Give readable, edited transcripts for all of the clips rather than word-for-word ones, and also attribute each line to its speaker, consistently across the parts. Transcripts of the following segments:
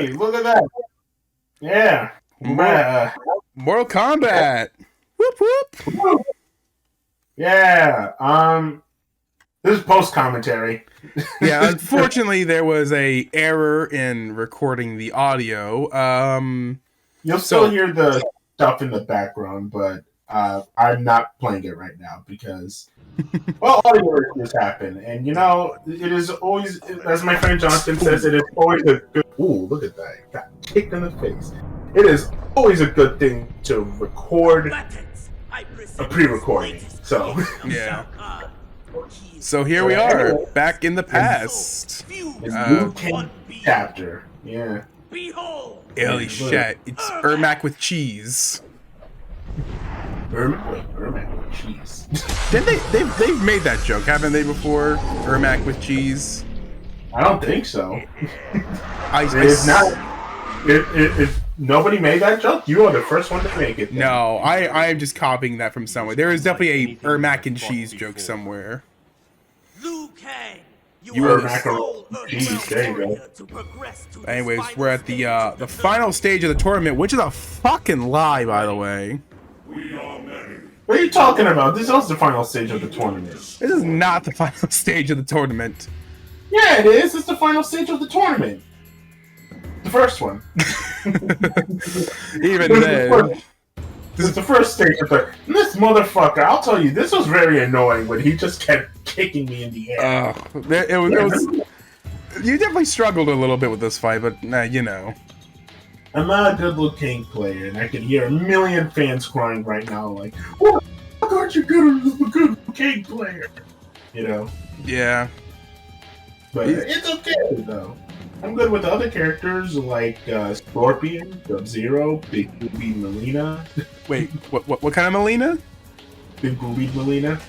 Speaker 1: Hey, look at that. Yeah.
Speaker 2: Mortal Kombat. Whoop whoop.
Speaker 1: Yeah. This is post commentary.
Speaker 2: Yeah, unfortunately, there was a error in recording the audio.
Speaker 1: You'll still hear the stuff in the background, but I'm not playing it right now because, well, audio issues happen, and it is always, as my friend Jonathan says, it is always a good. Ooh, look at that! Got kicked in the face. It is always a good thing to record a pre-recording. So
Speaker 2: yeah. So here we are, back in the past.
Speaker 1: New chapter. Yeah.
Speaker 2: Holy shit! It's Ermac with cheese.
Speaker 1: Ermac with cheese.
Speaker 2: They've made that joke, haven't they, before? Ermac with cheese.
Speaker 1: I don't think so.
Speaker 2: It's not.
Speaker 1: If nobody made that joke, you are the first one to make it. Then.
Speaker 2: No, I am just copying that from somewhere. There is definitely a Ermac and cheese joke somewhere.
Speaker 1: You are macaroni cheese. There you go.
Speaker 2: Anyways, we're at the final stage of the tournament, which is a fucking lie, by the way.
Speaker 1: What are you talking about? This is the final stage of the tournament.
Speaker 2: This is not the final stage of the tournament.
Speaker 1: Yeah, it is. It's the final stage of the tournament. The first one.
Speaker 2: Even then.
Speaker 1: This is the first stage of the. This motherfucker, I'll tell you, this was very annoying when he just kept kicking me in the air.
Speaker 2: It was. You definitely struggled a little bit with this fight, but you know.
Speaker 1: I'm not a good Liu Kang player, and I can hear a million fans crying right now, like, "Why aren't you good Liu Kang player?" You know.
Speaker 2: Yeah.
Speaker 1: But it's okay though. I'm good with other characters like Scorpion, Sub-Zero, Big Booby Melina.
Speaker 2: Wait, what kind of Melina?
Speaker 1: Big Booby Melina.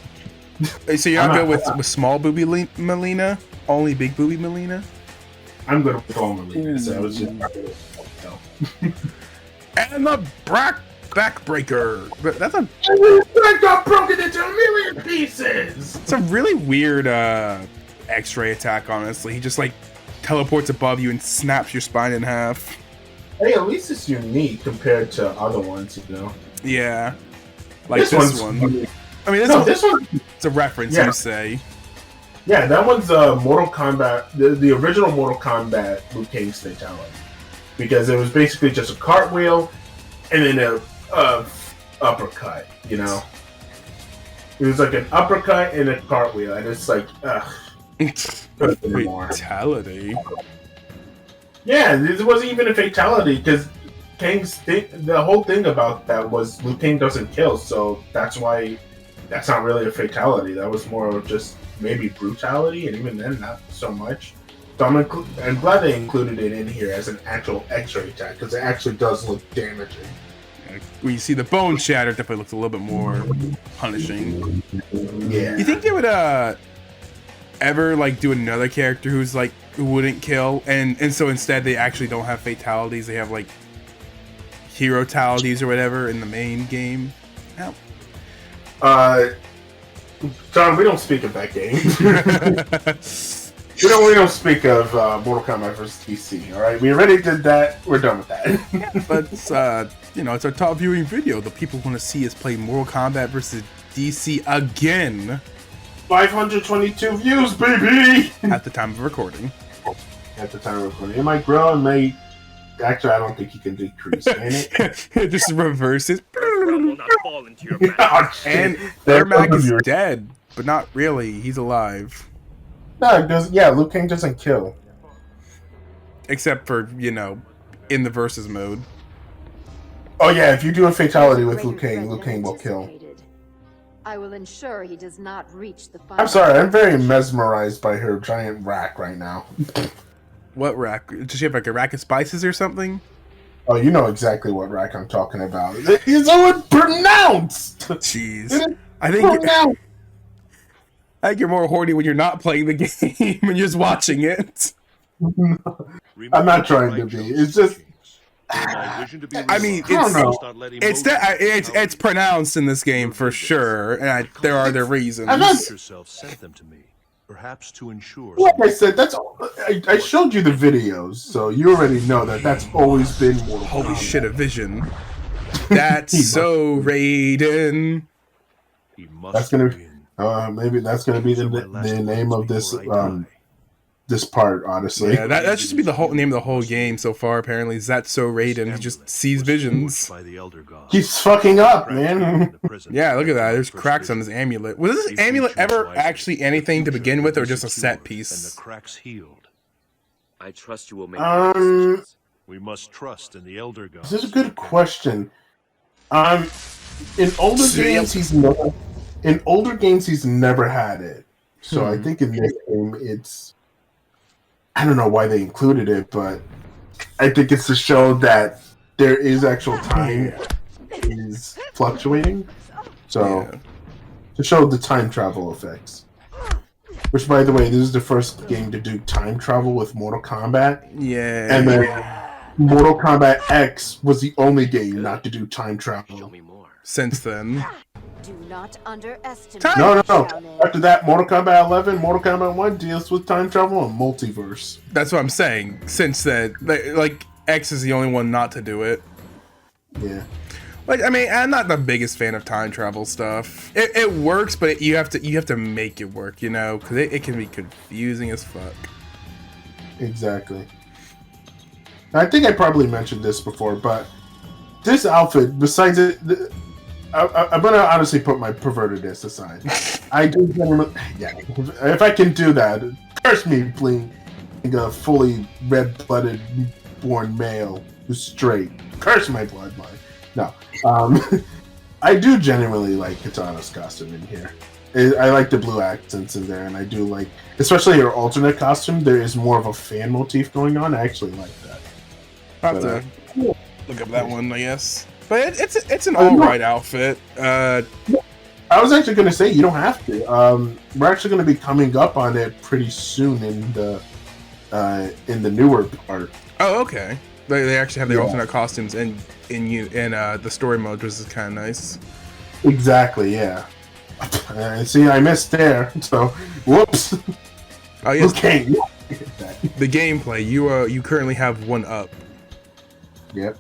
Speaker 2: So you're not good with small booby Melina? Only big booby Melina?
Speaker 1: I'm good with all Melina, so I was just
Speaker 2: and the backbreaker. That's a.
Speaker 1: I got broken into a million pieces.
Speaker 2: It's a really weird X-ray attack. Honestly, he just like teleports above you and snaps your spine in half.
Speaker 1: Hey, at least it's unique compared to other ones, you know.
Speaker 2: Yeah, like this one.
Speaker 1: Unique.
Speaker 2: I mean, this one. It's a reference, you say.
Speaker 1: Yeah, that one's Mortal Kombat, the original Mortal Kombat Liu Kang's fatality. Because it was basically just a cartwheel and then a uppercut, you know? It was like an uppercut and a cartwheel, and it's like, ugh.
Speaker 2: Fatality?
Speaker 1: Yeah, this wasn't even a fatality, because the whole thing about that was Liu Kang doesn't kill, so that's why that's not really a fatality. That was more of just maybe brutality, and even then, not so much. So I'm glad they included it in here as an actual X-ray attack, because it actually does look damaging.
Speaker 2: When you see the bone shatter, it definitely looks a little bit more punishing.
Speaker 1: Yeah.
Speaker 2: You think they would ever like do another character who wouldn't kill, and so instead they actually don't have fatalities? They have like hero-talities or whatever in the main game. No.
Speaker 1: John, we don't speak of that game. We don't speak of Mortal Kombat vs. DC, alright? We already did that. We're done with that.
Speaker 2: Yeah, but it's our top viewing video. The people want to see us play Mortal Kombat vs. DC again.
Speaker 1: 522 views, baby!
Speaker 2: At the time of recording.
Speaker 1: At the time of recording. It might grow, and may... Actually, I don't think you can decrease, can it?
Speaker 2: Just reverse it.
Speaker 1: Oh,
Speaker 2: and Ermac is dead, but not really. He's alive.
Speaker 1: No, because, Liu Kang doesn't kill.
Speaker 2: Except for, in the versus mode.
Speaker 1: Oh yeah, if you do a fatality with Liu Kang will kill.
Speaker 3: I will ensure he does not reach the final.
Speaker 1: I'm sorry, I'm very mesmerized by her giant rack right now.
Speaker 2: What rack? Does she have like a rack of spices or something?
Speaker 1: Oh, you know exactly what rack I'm talking about. It's so pronounced!
Speaker 2: Jeez. I think you're more horny when you're not playing the game and you're just watching it.
Speaker 1: I'm not trying to be. It's just...
Speaker 2: I mean, it's pronounced in this game for sure, and there are their reasons.
Speaker 4: Perhaps to ensure.
Speaker 1: Like I said, that's all, I showed you the videos, so you already know that that's always been Mortal
Speaker 2: Holy
Speaker 1: Kombat.
Speaker 2: shit, a vision. That's so Raiden.
Speaker 4: He must
Speaker 1: That's gonna
Speaker 4: win.
Speaker 1: maybe that's gonna be the name of this this part. Honestly,
Speaker 2: Yeah, that should be the whole name of the whole game so far. Apparently, is that so Raiden? He just sees visions.
Speaker 1: he's fucking up, man.
Speaker 2: Yeah, look at that. There's cracks on his amulet. Was this amulet ever actually anything to begin with, or just a set piece?
Speaker 4: And the cracks healed.
Speaker 5: I trust you will make the decisions.
Speaker 4: We must trust in the Elder Gods.
Speaker 1: This is a good question. In older games, he's never had it. So I think in this game, it's. I don't know why they included it, but I think it's to show that there is actual time is fluctuating. So to show the time travel effects. Which, by the way, this is the first game to do time travel with Mortal Kombat.
Speaker 2: Yeah.
Speaker 1: And then Mortal Kombat X was the only game not to do time travel.
Speaker 5: Show me more.
Speaker 2: Since then.
Speaker 3: Do not underestimate.
Speaker 1: No.
Speaker 3: Xiao
Speaker 1: After that, Mortal Kombat 11, Mortal Kombat 1 deals with time travel and multiverse.
Speaker 2: That's what I'm saying. Since then, like X is the only one not to do it.
Speaker 1: Yeah.
Speaker 2: Like, I mean, I'm not the biggest fan of time travel stuff. It works, but you have to make it work, you know, because it can be confusing as fuck.
Speaker 1: Exactly. I think I probably mentioned this before, but this outfit, besides it, I'm gonna honestly put my pervertedness aside. I do, if I can do that, curse me, being a fully red-blooded born male who's straight. Curse my bloodline. No, I do genuinely like Katana's costume in here. I like the blue accents in there, and I do like, especially her alternate costume. There is more of a fan motif going on. I actually like that.
Speaker 2: I'll have to look up that one, I guess. But it's an alright outfit.
Speaker 1: I was actually going to say you don't have to. We're actually going to be coming up on it pretty soon in the newer part.
Speaker 2: Oh, okay. They actually have their alternate costumes in the story mode, which is kind of nice.
Speaker 1: Exactly, yeah. See, I missed there. So, whoops.
Speaker 2: Oh yes.
Speaker 1: Okay.
Speaker 2: The gameplay. You currently have one up.
Speaker 1: Yep.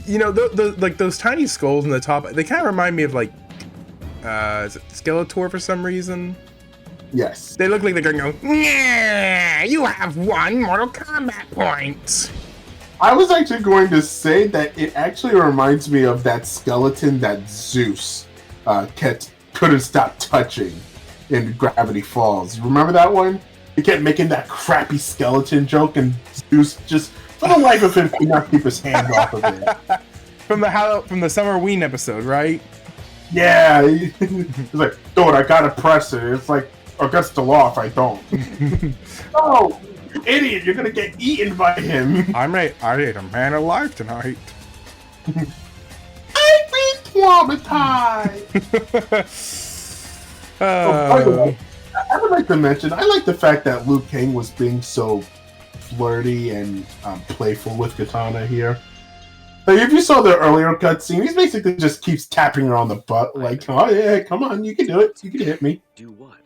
Speaker 2: You know, like those tiny skulls in the top. They kind of remind me of like, is it Skeletor for some reason?
Speaker 1: Yes.
Speaker 2: They look like they're gonna go. Yeah, you have one Mortal Kombat point.
Speaker 1: I was actually going to say that it actually reminds me of that skeleton that Zeus couldn't stop touching in Gravity Falls. Remember that one? He kept making that crappy skeleton joke, and Zeus just, for the life of him, could not keep his hands off of it.
Speaker 2: From the Summer Ween episode, right?
Speaker 1: Yeah, he's like, dude, I gotta press it. It's like against the law if I don't. No, you idiot! You're gonna get eaten by him.
Speaker 2: I ate a man alive tonight.
Speaker 1: I've been traumatized. By the way, I would like to mention, I like the fact that Liu Kang was being so flirty and playful with Katana here. Like, if you saw the earlier cutscene, he basically just keeps tapping her on the butt, like, oh yeah, come on, you can do it, you can hit me.
Speaker 5: Do what?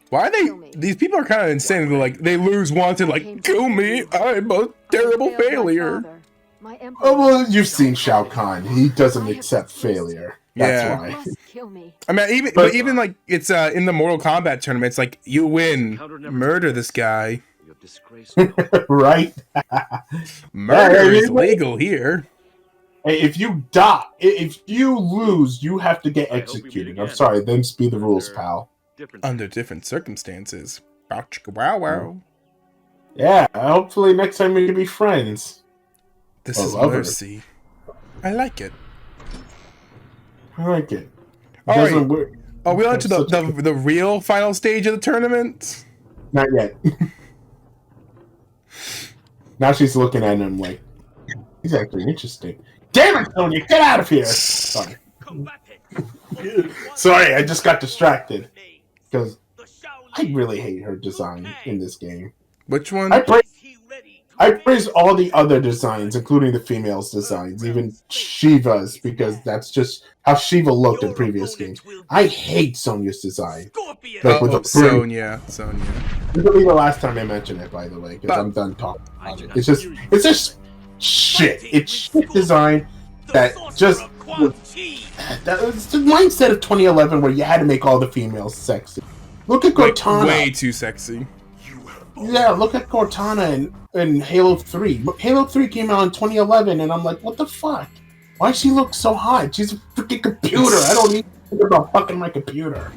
Speaker 2: Why are they? These people are kind of insane. They're like, they lose wanted, like, kill me, I'm a terrible failure.
Speaker 1: Oh, well, you've seen Shao Kahn. He doesn't accept failure. That's why.
Speaker 3: Kill me.
Speaker 2: I mean, even like, it's in the Mortal Kombat tournament, it's like, you win, murder this guy.
Speaker 5: You have disgraced me.
Speaker 1: Right?
Speaker 2: Murder is legal here.
Speaker 1: Hey, if you die, if you lose, you have to get executed. I'm sorry, them's be the rules, pal.
Speaker 2: Under different circumstances. Wow, wow.
Speaker 1: Yeah, hopefully next time we can be friends.
Speaker 2: This is mercy. I like it.
Speaker 1: I like it.
Speaker 2: All right. Are we on to the real final stage of the tournament?
Speaker 1: Not yet. Now she's looking at him like, he's actually interesting. Damn it, Sonya, get out of here! Sorry. Sorry, I just got distracted. Because I really hate her design in this game.
Speaker 2: Which one?
Speaker 1: I I praise all the other designs, including the females' designs, even Shiva's, because that's just how Shiva looked in previous games. I hate Sonya's design. Like with the
Speaker 2: Sonya.
Speaker 1: This will be the last time I mention it, by the way, because I'm done talking about it. It's just shit. It's shit design that just that was the mindset of 2011 where you had to make all the females sexy. Look at Cortana.
Speaker 2: Way too sexy.
Speaker 1: Yeah, look at Cortana in Halo 3. Halo 3 came out in 2011, and I'm like, what the fuck? Why does she look so hot? She's a freaking computer. I don't need to think about fucking my computer.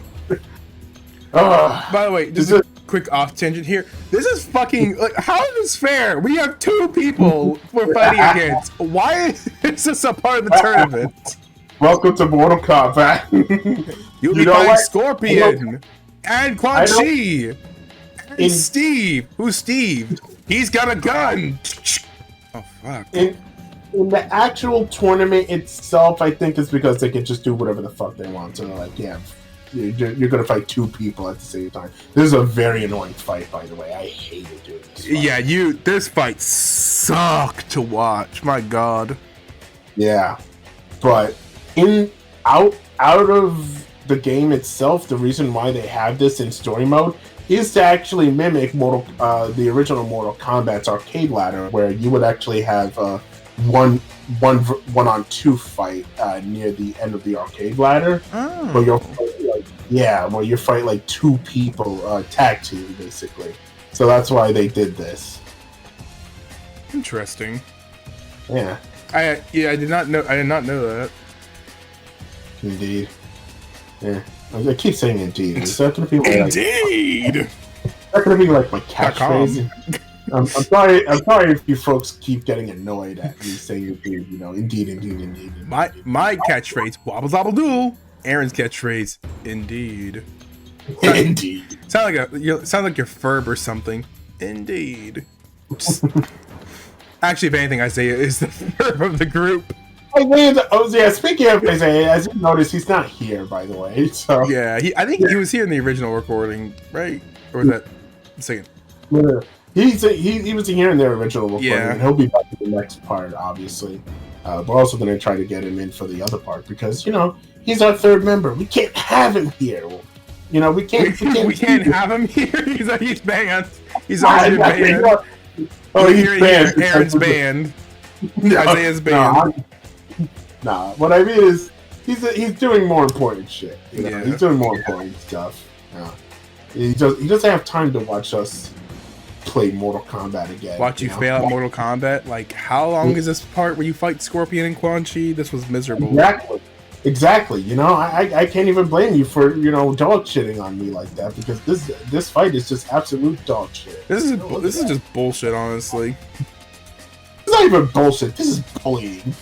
Speaker 2: By the way, just a quick off tangent here. This is fucking like, how is this fair? We have 2 people we're fighting against. Why is this a part of the tournament?
Speaker 1: Welcome to Mortal Kombat.
Speaker 2: You'll be fighting Scorpion and Quan Chi and Steve. Who's Steve? He's got a gun. Oh fuck. In
Speaker 1: the actual tournament itself, I think it's because they can just do whatever the fuck they want. So they're like, yeah. You're gonna fight 2 people at the same time. This is a very annoying fight, by the way. I hated doing this fight.
Speaker 2: Yeah, this fight sucked to watch. My god.
Speaker 1: Yeah, but out of the game itself, the reason why they have this in story mode is to actually mimic the original Mortal Kombat's arcade ladder, where you would actually have one on 2 fight near the end of the arcade ladder.
Speaker 2: Oh.
Speaker 1: Where you fight like 2 people, tag team basically. So that's why they did this.
Speaker 2: Interesting.
Speaker 1: Yeah.
Speaker 2: I did not know that.
Speaker 1: Indeed. Yeah. I keep saying indeed. Is that gonna be like,
Speaker 2: indeed?
Speaker 1: Is that gonna be like my catchphrase? I'm sorry if you folks keep getting annoyed at me saying indeed. Indeed.
Speaker 2: My catchphrase, wobble zobble doodle. Aaron's catchphrase, indeed.
Speaker 1: Indeed.
Speaker 2: Sound like you're Ferb or something. Indeed. Actually, if anything, Isaiah is the Ferb of the group.
Speaker 1: Speaking of Isaiah, as you notice, he's not here, by the way. So
Speaker 2: yeah, I think he was here in the original recording, right? Or was that the second?
Speaker 1: Yeah. He was here in the original recording.
Speaker 2: Yeah.
Speaker 1: And he'll be back in the next part, obviously. We're also going to try to get him in for the other part because, he's our 3rd member. We can't have him here. We can't
Speaker 2: have him here. He's banned. He's already banned.
Speaker 1: He's banned.
Speaker 2: Aaron's banned. Isaiah's banned.
Speaker 1: Nah, what I mean is he's doing more important shit.
Speaker 2: Yeah.
Speaker 1: He's doing more important stuff. He doesn't have time to watch us play Mortal Kombat again.
Speaker 2: Watch you fail at Mortal Kombat. Like, how long is this part where you fight Scorpion and Quan Chi? This was miserable.
Speaker 1: Exactly. I can't even blame you for dog shitting on me like that because this fight is just absolute dog shit.
Speaker 2: This is just bullshit, honestly.
Speaker 1: It's not even bullshit. This is bullying.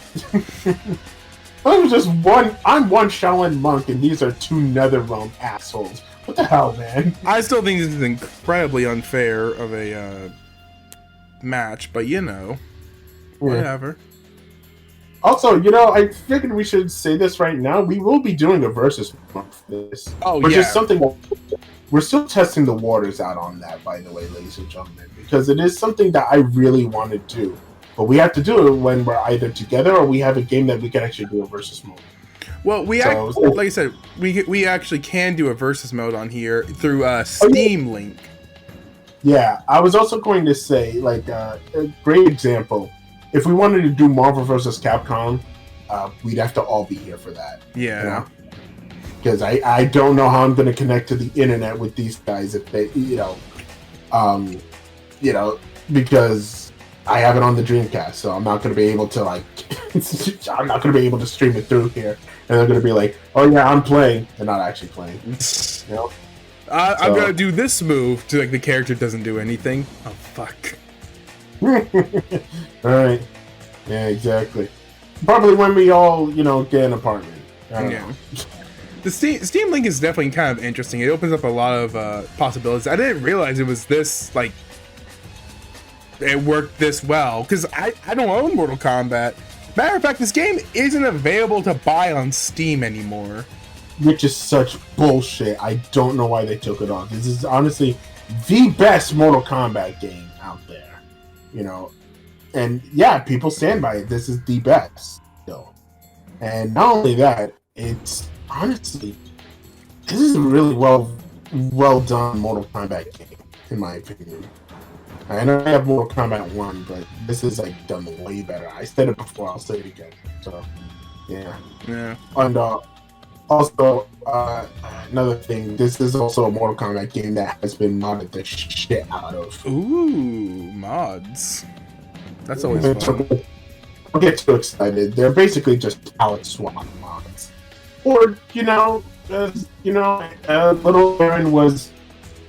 Speaker 1: I'm one Shaolin monk, and these are 2 Netherrealm assholes. What the hell, man?
Speaker 2: I still think this is incredibly unfair of a match, but whatever.
Speaker 1: Also, I figured we should say this right now. We will be doing a versus for this. Which is something that we're still testing the waters out on that, by the way, ladies and gentlemen, because it is something that I really want to do. But we have to do it when we're either together or we have a game that we can actually do a versus mode.
Speaker 2: Well, like I said, we actually can do a versus mode on here through Steam Link.
Speaker 1: Yeah, I was also going to say, a great example. If we wanted to do Marvel vs. Capcom, we'd have to all be here for that.
Speaker 2: Yeah.
Speaker 1: Because I don't know how I'm going to connect to the internet with these guys if they, because I have it on the Dreamcast, so I'm not going to be able to, I'm not going to be able to stream it through here. And they're going to be like, oh yeah, I'm playing. They're not actually playing.
Speaker 2: I'm going to do this move to, the character doesn't do anything. Oh, fuck.
Speaker 1: Alright. Yeah, exactly. Probably when we all, get an apartment. I don't know.
Speaker 2: The Steam Link is definitely kind of interesting. It opens up a lot of possibilities. I didn't realize it was this, it worked this well. Because I don't own Mortal Kombat. Matter of fact, this game isn't available to buy on Steam anymore.
Speaker 1: Which is such bullshit. I don't know why they took it off. This is honestly the best Mortal Kombat game out there. you know, and yeah, people stand by it. This is the best still. And not only that, it's honestly, this is a really well done Mortal Kombat game, in my opinion. I know I have Mortal Kombat 1, but this is like done way better. I said it before, I'll say it again. So yeah.
Speaker 2: Yeah.
Speaker 1: And also, another thing, this is also a Mortal Kombat game that has been modded the shit out of.
Speaker 2: Ooh, mods. That's always fun.
Speaker 1: Don't get too excited. They're basically just palette swap mods. Or, little Aaron was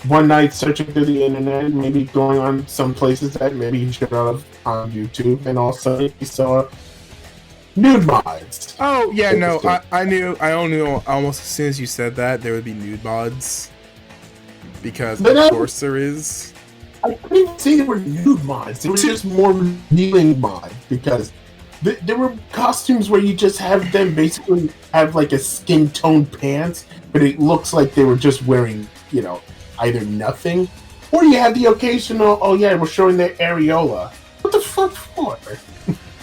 Speaker 1: one night searching through the internet, maybe going on some places that maybe he should have on YouTube, and all of a sudden he saw nude mods.
Speaker 2: Oh yeah, no, I knew almost as soon as you said that there would be nude mods, because of course there is.
Speaker 1: I couldn't even say they were nude mods. They were just more revealing mods, because there were costumes where you just have them basically have like a skin tone pants, but it looks like they were just wearing, either nothing, or you have the occasional, oh yeah, we're showing their areola. What the fuck for?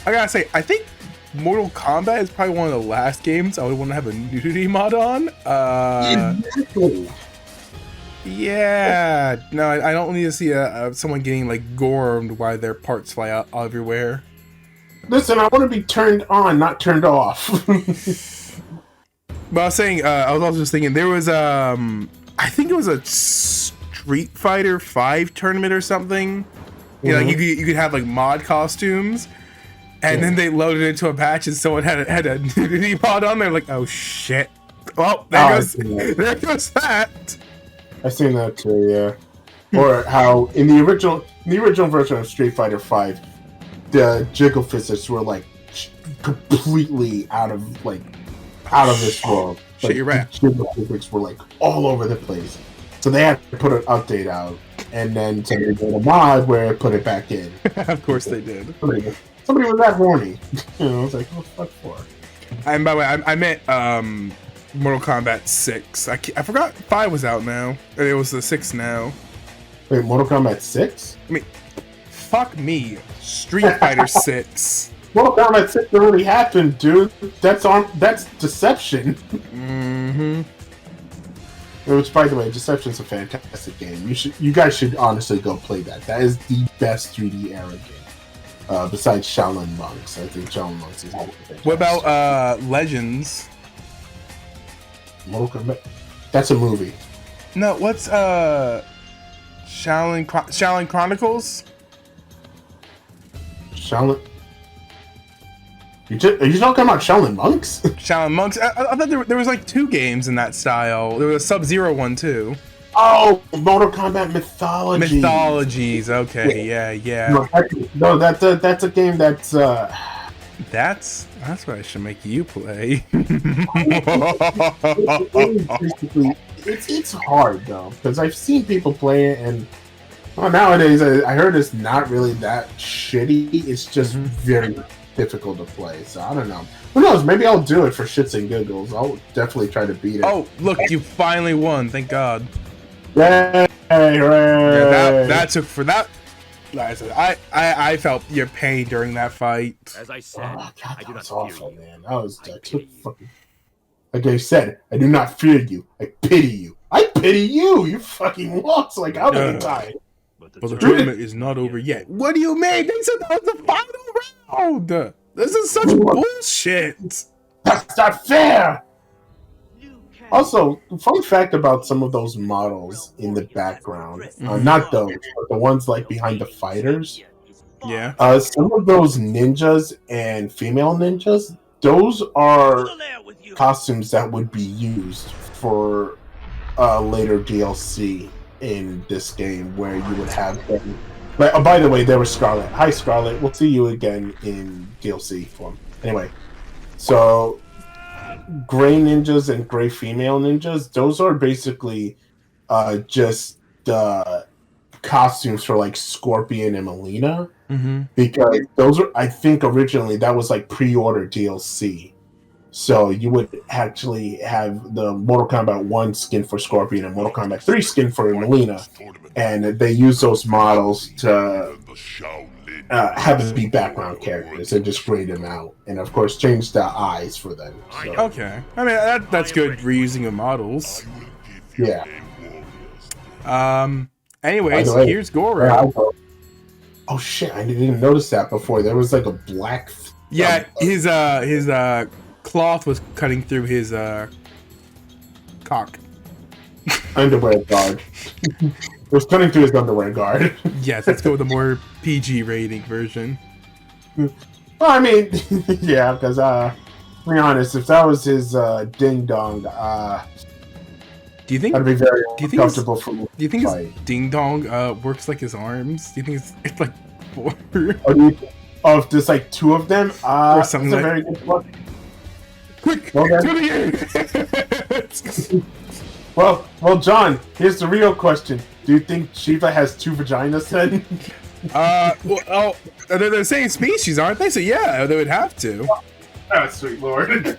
Speaker 2: I gotta say, I think Mortal Kombat is probably one of the last games I would want to have a nudity mod on.
Speaker 1: Exactly.
Speaker 2: Yeah, no, I don't need to see someone getting like gormed while their parts fly out everywhere.
Speaker 1: Listen, I want to be turned on, not turned off.
Speaker 2: But I was saying, I was also just thinking there was I think it was a Street Fighter 5 tournament or something. You know, you could have like mod costumes, and then they loaded it into a patch, and someone had a nudity mod on there. Like, oh shit! Well, there goes that.
Speaker 1: I've seen that too, yeah. Or how in the original version of Street Fighter 5, the jiggle physics were like completely out of this world.
Speaker 2: Shit, you're right.
Speaker 1: The jiggle physics were like all over the place. So they had to put an update out, and then somebody made a mod where it put it back in.
Speaker 2: Of course they did.
Speaker 1: Somebody was that horny. I was like, what the fuck for?
Speaker 2: And by the way, I meant Mortal Kombat 6. I forgot 5 was out now. It was the 6 now.
Speaker 1: Wait, Mortal Kombat 6?
Speaker 2: I mean, fuck me. Street Fighter 6.
Speaker 1: Mortal Kombat 6 already happened, dude. That's Deception.
Speaker 2: Mm-hmm.
Speaker 1: Which, by the way, Deception's a fantastic game. You guys should honestly go play that. That is the best 3D era game. Besides Shaolin Monks. I think Shaolin Monks is fantastic.
Speaker 2: What about Legends?
Speaker 1: Mortal Kombat? That's a movie.
Speaker 2: No, what's Shaolin Chronicles?
Speaker 1: Shaolin... Are you talking about Shaolin Monks?
Speaker 2: Shaolin Monks? I thought there was like 2 games in that style. There was a Sub-Zero one too.
Speaker 1: Oh, Mortal Kombat Mythology.
Speaker 2: Mythologies, okay, yeah.
Speaker 1: No, that's a game that's
Speaker 2: That's what I should make you play.
Speaker 1: It's hard though, because I've seen people play it, and nowadays I heard it's not really that shitty. It's just very difficult to play. So I don't know. Who knows? Maybe I'll do it for shits and giggles. I'll definitely try to beat it.
Speaker 2: Oh, look, you finally won! Thank God.
Speaker 1: Yay! Hooray!
Speaker 2: Yeah, that took for that. I felt your pain during that fight.
Speaker 5: As I said,
Speaker 1: Oh God,
Speaker 5: I do
Speaker 1: that
Speaker 5: not
Speaker 1: was
Speaker 5: fear
Speaker 1: awful,
Speaker 5: you.
Speaker 1: man. That took fucking. Like I said, I do not fear you. I pity you. I pity you. You fucking lost like how many times?
Speaker 4: But
Speaker 2: the tournament is not over yet. What do you mean? They said that was the final round. This is such bullshit.
Speaker 1: That's not fair. Also, fun fact about some of those models in the background. Not those, but the ones like behind the fighters.
Speaker 2: Yeah.
Speaker 1: Some of those ninjas and female ninjas, those are costumes that would be used for later DLC in this game, where you would have them. But, oh, by the way, there was Scarlet. Hi, Scarlet. We'll see you again in DLC form. Anyway, so gray ninjas and gray female ninjas, those are basically just the costumes for like Scorpion and Melina. Because those are, I think originally that was like pre-order DLC. So you would actually have the Mortal Kombat 1 skin for Scorpion and Mortal Kombat 3 skin for Melina. And they use those models to have it be background characters and just grade them out, and of course change the eyes for them. So,
Speaker 2: Okay, I mean that's good reusing of models.
Speaker 1: yeah.
Speaker 2: Anyways,
Speaker 1: By the way,
Speaker 2: here's Goro.
Speaker 1: Oh shit! I didn't even notice that before. There was like a black.
Speaker 2: Yeah, his cloth was cutting through his cock.
Speaker 1: Underwear guard. It was cutting through his underwear guard.
Speaker 2: Yes, let's go with the more PG rating version.
Speaker 1: Well, I mean, yeah, because to be honest, if that was his ding dong,
Speaker 2: Do you think?
Speaker 1: that'd be very
Speaker 2: Do you think
Speaker 1: uncomfortable for me.
Speaker 2: Do you think his
Speaker 1: Fight.
Speaker 2: ding dong works like his arms? Do you think it's like four?
Speaker 1: Or do you, if there's like two of them,
Speaker 2: Or something
Speaker 1: that's a
Speaker 2: like-
Speaker 1: very good one.
Speaker 2: Quick,
Speaker 1: Well,
Speaker 2: to the end.
Speaker 1: Well, John, here's the real question: do you think Shiva has two vaginas then?
Speaker 2: Well, they're the same species, aren't they? So yeah, they would have to.
Speaker 1: Oh, sweet lord! I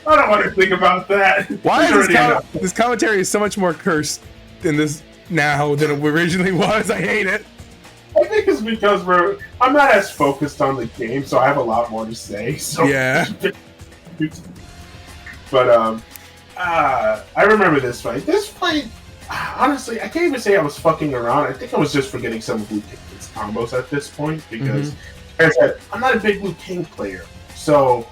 Speaker 1: don't want to think about that.
Speaker 2: Why is
Speaker 1: Already enough.
Speaker 2: this commentary is so much more cursed than this now than it originally was? I hate it.
Speaker 1: I think it's because I'm not as focused on the game, so I have a lot more to say. So
Speaker 2: Yeah.
Speaker 1: But I remember this fight. This fight, honestly, I can't even say I was fucking around. I think I was just forgetting some of Liu Kang's combos at this point because, like I said, I'm not a big Liu Kang player, so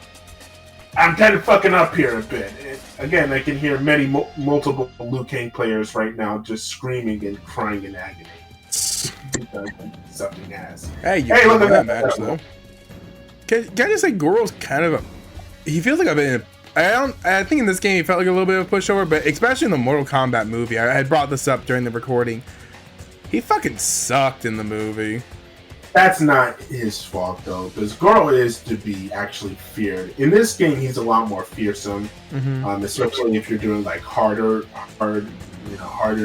Speaker 1: I'm kind of fucking up here a bit. And again, I can hear many multiple Liu Kang players right now just screaming and crying in agony. Because something ass.
Speaker 2: Hey, you
Speaker 1: Hey,
Speaker 2: won
Speaker 1: look
Speaker 2: that
Speaker 1: at
Speaker 2: match
Speaker 1: that.
Speaker 2: though. Can I just say Goro's kind of he feels like I've been. I think in this game he felt like a little bit of a pushover, but especially in the Mortal Kombat movie, I had brought this up during the recording. He fucking sucked in the movie.
Speaker 1: That's not his fault though, because Goro is to be actually feared. In this game, he's a lot more fearsome, especially if you're doing like harder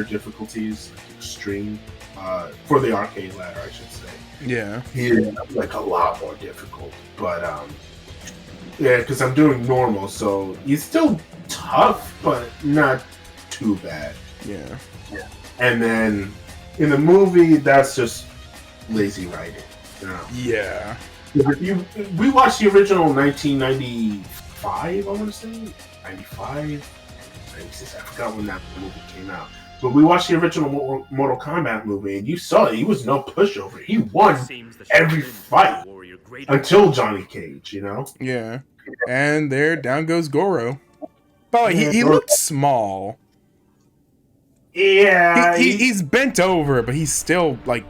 Speaker 1: difficulties, like extreme, for the arcade ladder, I should say.
Speaker 2: Yeah.
Speaker 1: He's like a lot more difficult, but yeah, because I'm doing normal, so he's still tough, but not too bad.
Speaker 2: Yeah.
Speaker 1: And then in the movie, that's just lazy writing. You know?
Speaker 2: Yeah.
Speaker 1: We watched the original 1995, I want to say 95, 96. I forgot when that movie came out. But we watched the original Mortal Kombat movie, and you saw it. He was no pushover. He won every fight until Johnny Cage. You know.
Speaker 2: Yeah. And there, down goes Goro. By the way, he looked small.
Speaker 1: Yeah,
Speaker 2: He's bent over, but he's still like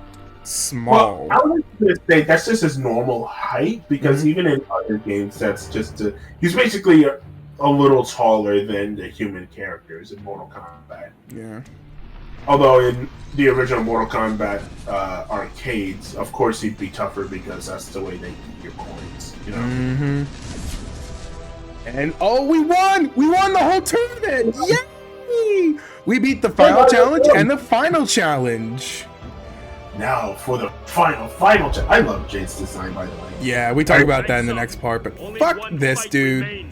Speaker 2: small.
Speaker 1: Well, I was going to say that's just his normal height because even in other games, that's just he's basically a little taller than the human characters in Mortal Kombat.
Speaker 2: Yeah.
Speaker 1: Although in the original Mortal Kombat arcades, of course he'd be tougher because that's the way they get your coins. You know.
Speaker 2: And we won! We won the whole tournament! Yay! We beat the final challenge and the final challenge.
Speaker 1: Now for the final challenge. I love Jade's design, by the way.
Speaker 2: Yeah, we talk about that in the next part, but fuck this, dude.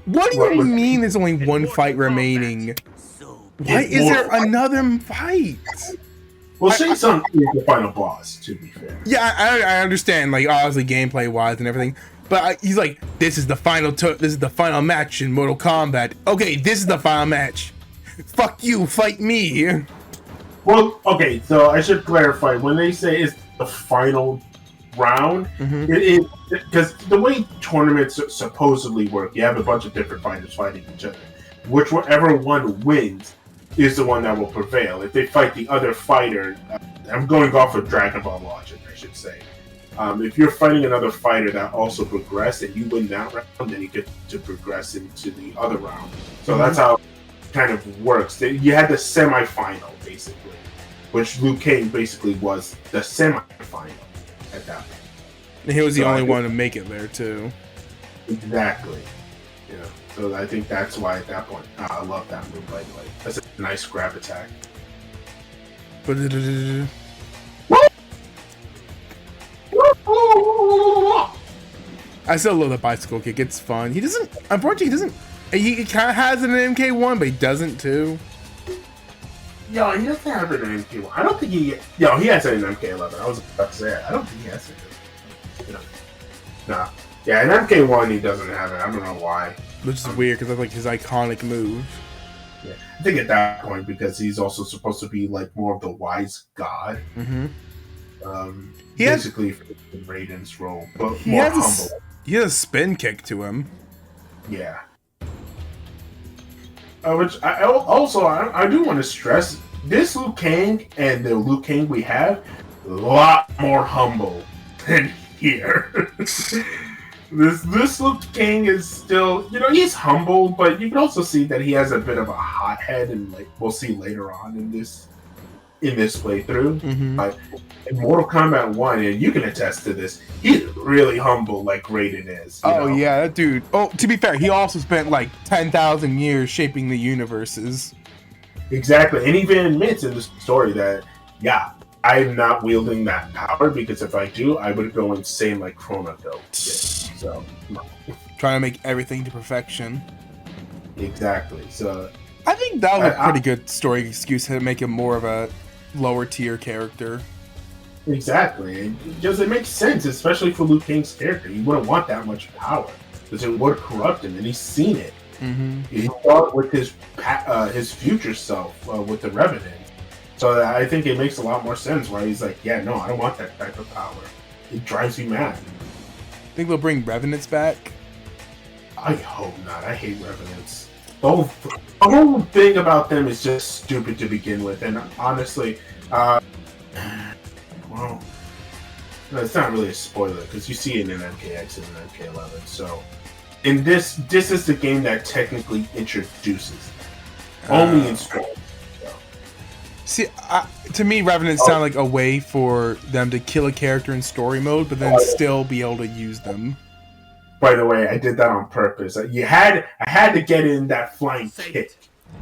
Speaker 2: What do you mean there's only one fight remaining? Why is there another fight?
Speaker 1: Well, Shang Tsung is the final boss, to be fair.
Speaker 2: Yeah, I understand, like, obviously gameplay-wise and everything, but he's like, this is the final match in Mortal Kombat. Okay, this is the final match. Fuck you, fight me.
Speaker 1: Well, okay, so I should clarify. When they say it's the final round, it is because the way tournaments supposedly work, you have a bunch of different fighters fighting each other. Whichever one wins is the one that will prevail. If they fight the other fighter, I'm going off of Dragon Ball logic, I should say. If you're fighting another fighter that also progressed and you win that round, then you get to progress into the other round. So that's how it kind of works. You had the semi-final, basically, which Liu Kang basically was the semi-final at that point.
Speaker 2: And he was the only one to make it there, too.
Speaker 1: Exactly. Yeah. So I think that's why at that point, I love that move, by the way. That's a nice grab attack.
Speaker 2: I still love the bicycle kick. It's fun. Unfortunately, he kind of has it in MK1, but he doesn't too.
Speaker 1: Yo, he doesn't have an MK1. I don't think he. Yo, he has an MK11. I was about to say it. I don't think he has it. You know. Nah. Yeah, an MK1 he doesn't have it. I don't know why.
Speaker 2: Which is weird because that's like his iconic move.
Speaker 1: Yeah, I think at that point because he's also supposed to be like more of the wise god.
Speaker 2: Mm-hmm.
Speaker 1: Basically for Raiden's role, but
Speaker 2: he
Speaker 1: more
Speaker 2: has
Speaker 1: humble.
Speaker 2: He has a spin kick to him.
Speaker 1: Yeah. Which I do want to stress this Liu Kang and the Liu Kang we have a lot more humble than here. This Liu Kang is still, he's humble, but you can also see that he has a bit of a hothead, and like we'll see later on in this playthrough.
Speaker 2: Mm-hmm.
Speaker 1: In Mortal Kombat 1, and you can attest to this, he's really humble like Raiden is. You know?
Speaker 2: Yeah, that dude. Oh, to be fair, he also spent like 10,000 years shaping the universes.
Speaker 1: Exactly, and even admits in the story that, yeah, I'm not wielding that power because if I do, I would go insane like Chrono Go. So,
Speaker 2: trying to make everything to perfection.
Speaker 1: Exactly. So,
Speaker 2: I think that was a pretty good story excuse to make him more of a lower tier character.
Speaker 1: Exactly, because it makes sense, especially for Liu Kang's character. You wouldn't want that much power because it would corrupt him, and he's seen it.
Speaker 2: Mm-hmm.
Speaker 1: He saw it with his future self with the Revenant. So I think it makes a lot more sense why he's like, yeah, no, I don't want that type of power. It drives me mad.
Speaker 2: Think they'll bring Revenants back?
Speaker 1: I hope not. I hate Revenants. The whole thing about them is just stupid to begin with, and honestly, well, no, it's not really a spoiler because you see it in MKX and MK11. So, in this is the game that technically introduces them. Only in story.
Speaker 2: See, to me, Revenants sound like a way for them to kill a character in story mode, but then still be able to use them.
Speaker 1: By the way, I did that on purpose. I had to get in that flying kick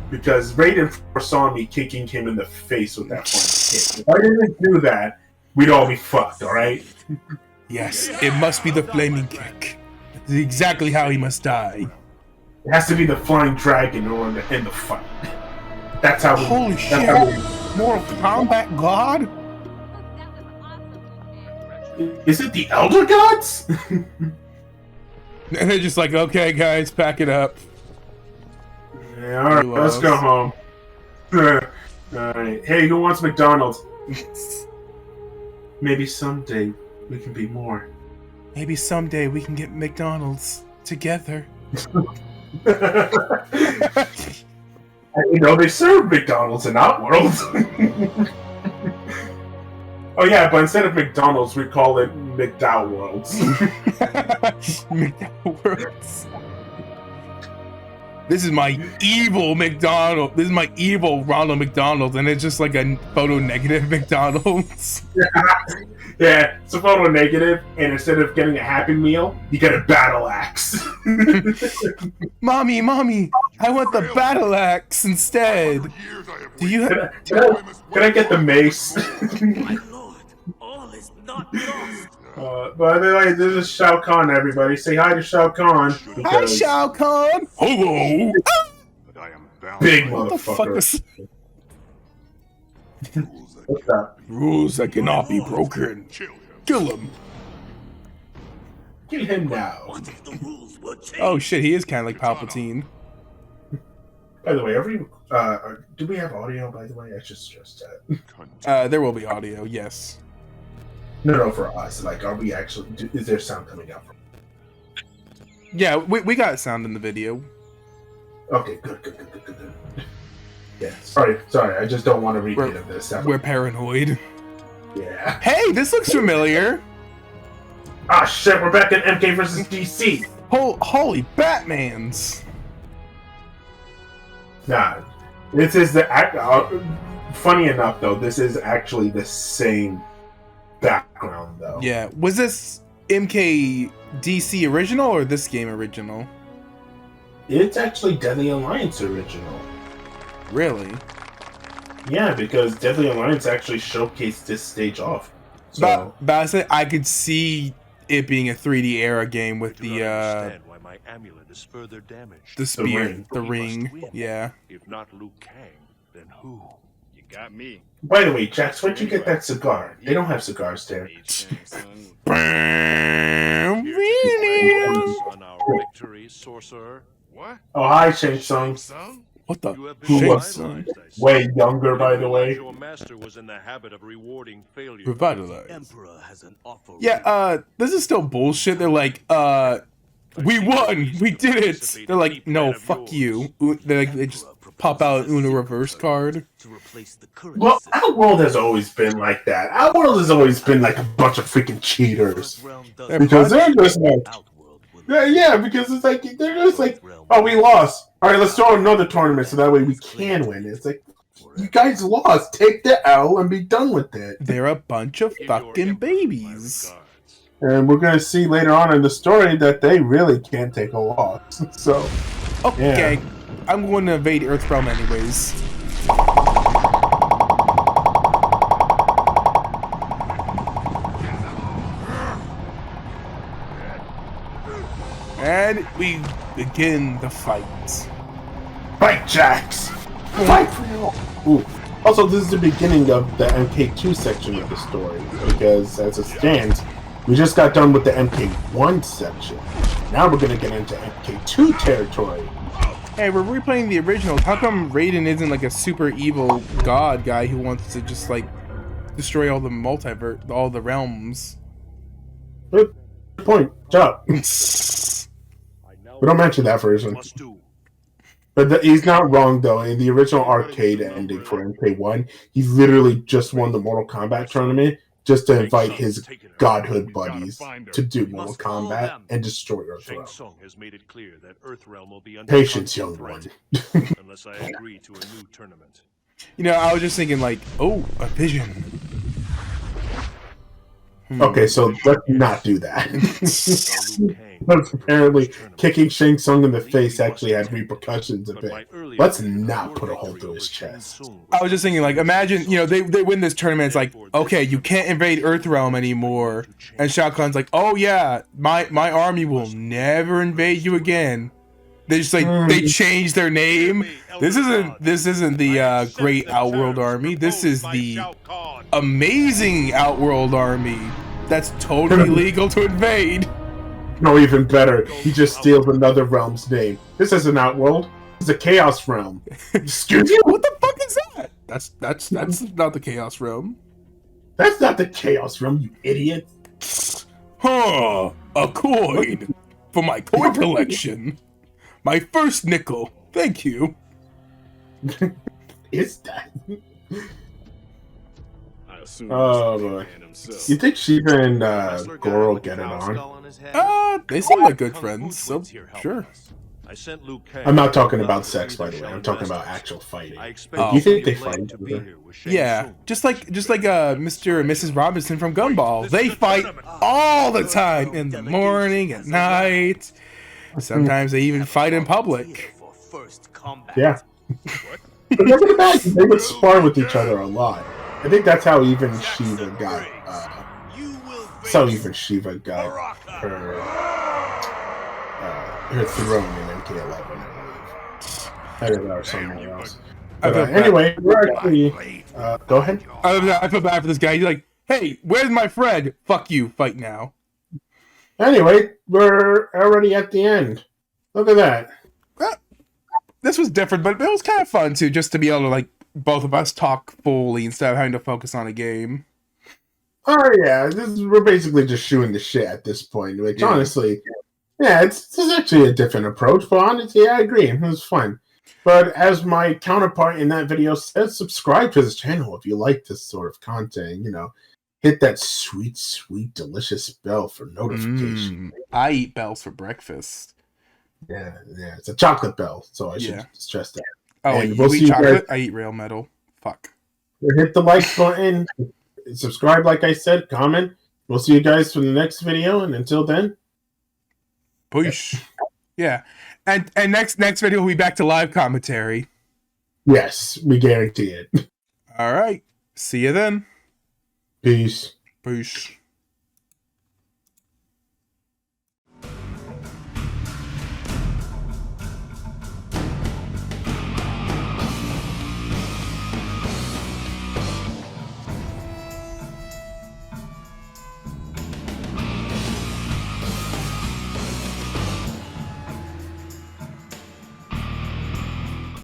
Speaker 1: because Raiden foresaw me kicking him in the face with that flying kick. If I didn't do that, we'd all be fucked. All right?
Speaker 2: Yes, it must be the flaming kick. It's exactly how he must die.
Speaker 1: It has to be the flying dragon in order to end the fight. That's how.
Speaker 2: Holy shit! Mortal Kombat God?
Speaker 1: Is it the Elder Gods?
Speaker 2: And they're just like, okay, guys, pack it up.
Speaker 1: Yeah, all right, let's go home. Alright. Hey, who wants McDonald's? Maybe someday we can be more.
Speaker 2: Maybe someday we can get McDonald's together.
Speaker 1: They serve McDonald's in Outworld. Oh yeah, but instead of McDonald's, we call it McDowellworlds.
Speaker 2: McDowellworlds. This is my evil McDonald. This is my evil Ronald McDonald, and it's just like a photo negative McDonald's.
Speaker 1: Yeah, it's a photo negative, and instead of getting a Happy Meal, you get a battle axe.
Speaker 2: Mommy, I want the battle axe instead. Do you have?
Speaker 1: Can I get the mace?
Speaker 5: My lord, all is not lost.
Speaker 1: By the way, this is Shao Kahn, everybody. Say hi to Shao Kahn.
Speaker 2: Hi, Shao Kahn! Hello!
Speaker 1: Big
Speaker 2: What the fuck
Speaker 1: motherfucker. What's that?
Speaker 2: Rules that cannot be broken. Kill him.
Speaker 1: Kill him now.
Speaker 5: What if the rules were changed?
Speaker 2: Oh shit, he is kind of like Palpatine.
Speaker 1: By the way, do we have audio, by the way? I should stress that.
Speaker 2: There will be audio, yes.
Speaker 1: No, for us. Like, are we actually... Is there sound coming out from...
Speaker 2: Yeah, we got sound in the video.
Speaker 1: Okay, good. Yeah, sorry. I just don't want to repeat of this.
Speaker 2: We're paranoid.
Speaker 1: Yeah.
Speaker 2: Hey, this looks familiar.
Speaker 1: Ah, shit, we're back in MK versus DC.
Speaker 2: Holy Batmans.
Speaker 1: Nah, this is the... funny enough, though, this is actually the same background, though.
Speaker 2: Yeah, was this MK DC original or this game original?
Speaker 1: It's actually Deadly Alliance original.
Speaker 2: Really?
Speaker 1: Yeah, because Deadly Alliance actually showcased this stage off. So,
Speaker 2: But I said I could see it being a 3D era game with
Speaker 4: I do not understand why my amulet is further damaged.
Speaker 2: the spear,
Speaker 1: ring.
Speaker 2: the
Speaker 4: We
Speaker 2: ring.
Speaker 4: must win.
Speaker 2: Yeah.
Speaker 4: If not Liu Kang, then who? You
Speaker 6: Got me.
Speaker 1: By the way, Jax, where'd you get that cigar? They don't have cigars there.
Speaker 4: On our victory, sorcerer.
Speaker 6: What?
Speaker 1: Oh, hi, Shang Tsung.
Speaker 2: What the?
Speaker 4: You have been
Speaker 1: Who
Speaker 2: Shakes.
Speaker 4: revitalized, I see.
Speaker 1: Way younger, by the
Speaker 4: Realize
Speaker 1: way.
Speaker 4: Your master was in the habit of rewarding failure.
Speaker 2: Revitalize.
Speaker 5: Emperor has an offer.
Speaker 2: Yeah, this is still bullshit. They're like, we won! We did it! They're like, no, fuck you. They just pop out Uno reverse card.
Speaker 5: To replace the current
Speaker 1: Well,
Speaker 5: system.
Speaker 1: Outworld has always been like that. Outworld has always been like a bunch of freaking cheaters.
Speaker 5: Earthrealm does
Speaker 2: They're
Speaker 1: Because they're just like,
Speaker 5: Outworld will
Speaker 1: yeah, because it's like, they're just like, oh, we lost. All right, let's throw another tournament so that way we can win. It's like, you guys lost. Take the L and be done with it.
Speaker 2: They're a bunch of
Speaker 4: Give your
Speaker 2: fucking
Speaker 4: emperor
Speaker 2: babies.
Speaker 4: my regards.
Speaker 1: And we're going to see later on in the story that they really can't take a loss. So,
Speaker 2: Okay, I'm going to invade Earthrealm anyways. And we begin the fight.
Speaker 1: fight, Jax! Fight for you! Ooh. Also, this is the beginning of the MK2 section of the story, because as it stands, we just got done with the MK1 section. Now we're gonna get into MK2 territory.
Speaker 2: Hey, we're replaying the originals. How come Raiden isn't like a super evil god guy who wants to just like destroy all the multiverse, all the realms?
Speaker 1: Good point. Job.
Speaker 4: I now
Speaker 1: We don't mention that version.
Speaker 4: must do.
Speaker 1: But he's not wrong, though. In the original arcade ending for MK1, he literally just won the Mortal Kombat tournament just to invite his godhood buddies to do Mortal Kombat and destroy
Speaker 4: Shang
Speaker 1: Earthrealm.
Speaker 4: Tsung has made it clear that Earthrealm will be under
Speaker 1: Patience, young
Speaker 4: constant
Speaker 1: one.
Speaker 4: threat unless I agree to a new tournament.
Speaker 2: You know, I was just thinking like, oh, a vision.
Speaker 1: Okay, so let's not do that.
Speaker 4: While Liu Kang
Speaker 1: Because apparently,
Speaker 4: tournament,
Speaker 1: kicking Shang Tsung in the face actually had repercussions a
Speaker 4: but
Speaker 1: bit.
Speaker 4: my earlier
Speaker 1: Let's
Speaker 4: victory
Speaker 1: not
Speaker 4: or
Speaker 1: put a hole
Speaker 4: victory
Speaker 1: through
Speaker 4: over
Speaker 1: his
Speaker 4: Shang
Speaker 1: chest.
Speaker 4: Tsung
Speaker 2: I was just thinking like, imagine, you know, they win this tournament. It's like, okay, you can't invade Earthrealm anymore. And Shao Kahn's like, oh yeah, my army will never invade you again. They just like they changed their name. This isn't the Great Outworld Army. This is the Amazing Outworld Army. That's totally legal to invade.
Speaker 1: No, even better, he just steals another realm's name. This isn't Outworld. It's a Chaos Realm. Excuse you?
Speaker 2: What the fuck is that? That's not the Chaos Realm.
Speaker 1: That's not the Chaos Realm, you idiot.
Speaker 2: Huh? A coin for my coin collection. My first nickel. Thank you.
Speaker 1: Is that?
Speaker 6: I assume
Speaker 1: Oh,
Speaker 6: Mr. Big
Speaker 1: boy.
Speaker 6: Man himself.
Speaker 1: You think Shiva and Goro get it on?
Speaker 2: They seem like good friends, so sure.
Speaker 4: I sent Liu Kang.
Speaker 1: I'm not talking about sex, by the way. I'm talking about actual fighting.
Speaker 4: I expect
Speaker 2: Oh.
Speaker 1: Do you think they
Speaker 4: you
Speaker 1: fight
Speaker 4: to be
Speaker 1: each other?
Speaker 4: here with Shang
Speaker 2: Yeah,
Speaker 4: Tsung.
Speaker 2: just like Mr. and Mrs. Robinson from Gumball. They fight all the time, in the morning, at night. Sometimes they even fight in public.
Speaker 5: For first combat.
Speaker 1: Yeah. But look at that. They would spar with each other a lot. I think that's how even Shiva got.
Speaker 5: You will
Speaker 1: That's how even Shiva got her throne in MK11, I believe. I don't know, somewhere else. But, anyway, we're actually. Go ahead.
Speaker 2: I feel bad for this guy. He's like, hey, where's my friend? Fuck you, fight now.
Speaker 1: Anyway, we're already at the end. Look at that.
Speaker 2: This was different, but it was kind of fun too, just to be able to like both of us talk fully instead of having to focus on a game.
Speaker 1: Oh yeah, we're basically just shooting the shit at this point. Which honestly, yeah, it's actually a different approach. But honestly, I agree, it was fun. But as my counterpart in that video said, subscribe to this channel if you like this sort of content. You know, hit that sweet, sweet, delicious bell for notification.
Speaker 2: I eat bells for breakfast.
Speaker 1: Yeah, it's a chocolate bell, so I should stress that.
Speaker 2: Oh,
Speaker 1: And
Speaker 2: you
Speaker 1: we'll
Speaker 2: eat
Speaker 1: see you
Speaker 2: chocolate?
Speaker 1: guys-
Speaker 2: I eat real metal. Fuck.
Speaker 1: Hit the like button, subscribe, like I said, comment. We'll see you guys for the next video, and until then,
Speaker 2: Push. Yeah. And next video we'll be back to live commentary.
Speaker 1: yes, we guarantee it.
Speaker 2: All right. See you then.
Speaker 1: Peace.
Speaker 2: Push.